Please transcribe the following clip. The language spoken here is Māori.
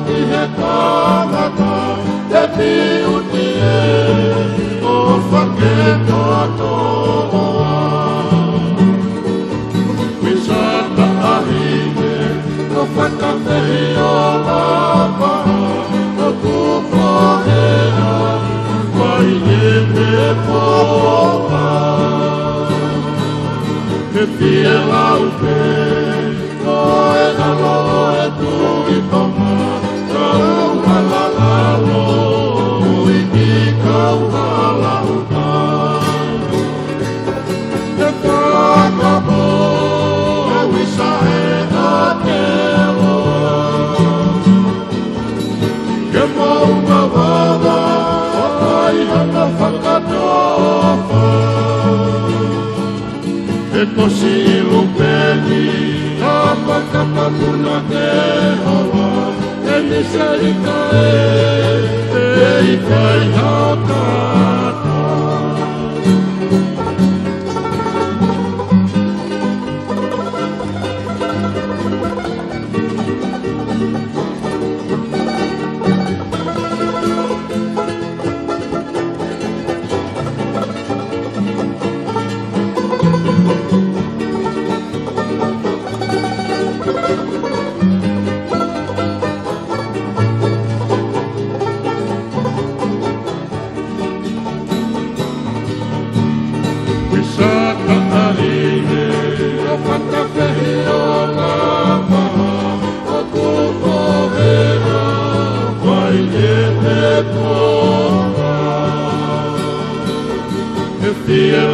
ki he tangata e piuti e o whake katoa. Wisata ahine o whakawhehi o lapa o kupohea mai e me poa. He pia lau pe o e alo e tui tonga kau halalalo i ki kau halauta. He kākamo e wisa e a te loa. Ke maunga wada o kai hana whakatofa. E kosi I lupeni, a pakapapuna te hawa, e nisa I kae, e I kai hakata. Wisata ahine, o whakawhehi o lapa, o kupohea, mai e te toa. He whia